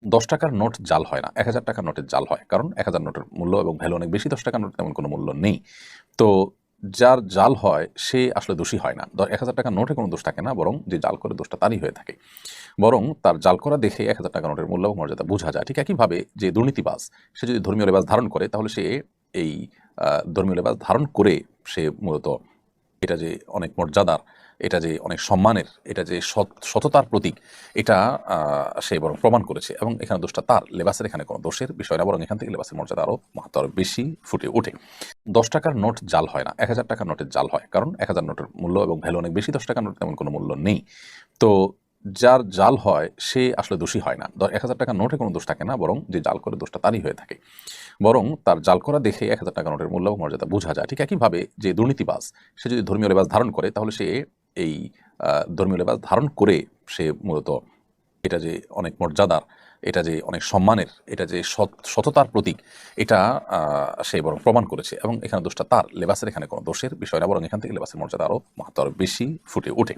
৳১০ note জাল হয় না। ৳১,০০০ নোটের জাল হয়। কারণ ৳১,০০০ নোটের মূল্য এবং ভ্যালু অনেক বেশি। ৳১০ নোটের তেমন কোনো মূল্য নেই। তো যার জাল হয় সে আসলে দোষী হয় না। ৳১,০০০ নোটে কোনো দোষ থাকে না, বরং যে জাল করে দোষটা তারই হয়ে থাকে। বরং তার জাল করা দেখে ৳১,০০০ নোটের মূল্য এবং মর্যাদা বোঝা যায়। ঠিক একইভাবে যে দুর্নীতিবাজ, সে যদি ধর্মীয় লেবাস ধারণ করে তাহলে সে এই ধর্মীয় লেবাস ধারণ করে সে মূলত এটা যে অনেক মর্যাদার, এটা যে অনেক সম্মানের, এটা যে সততার প্রতীক, এটা সে বরং প্রমাণ করেছে এবং এখানে দোষটা তার। লেবাসের এখানে কোনো দোষের বিষয় না, বরং এখান থেকে লেবাসের মর্যাদা আরও মাহাত্ম্য আরও বেশি ফুটে ওঠে। ৳১০ নোট জাল হয় না। ৳১,০০০ নোটের জাল হয়। কারণ ৳১,০০০ নোটের মূল্য এবং ভ্যালু অনেক বেশি। ৳১০ নোটের তেমন কোনো মূল্য নেই। তো যার জাল হয় সে আসলে দোষী হয় না। ৳১,০০০ নোটে কোনো দোষ থাকে না, বরং যে জাল করে দোষটা তারই হয়ে থাকে। বরং তার জাল করা দেখে ৳১,০০০ নোটের মূল্য এবং মর্যাদা বোঝা যায়। ঠিক একইভাবে যে দুর্নীতিবাজ, সে যদি ধর্মীয় লেবাস ধারণ করে তাহলে সে এই ধর্মীয় লেবাস ধারণ করে সে মূলত এটা যে অনেক মর্যাদার, এটা যে অনেক সম্মানের, এটা যে সততার প্রতীক, এটা সে বরং প্রমাণ করেছে এবং এখানে দোষটা তার। লেবাসের এখানে কোনো দোষের বিষয় না, বরং এখান থেকে লেবাসের মর্যাদা আরও মাহাত্ম্য আরও বেশি ফুটে ওঠে।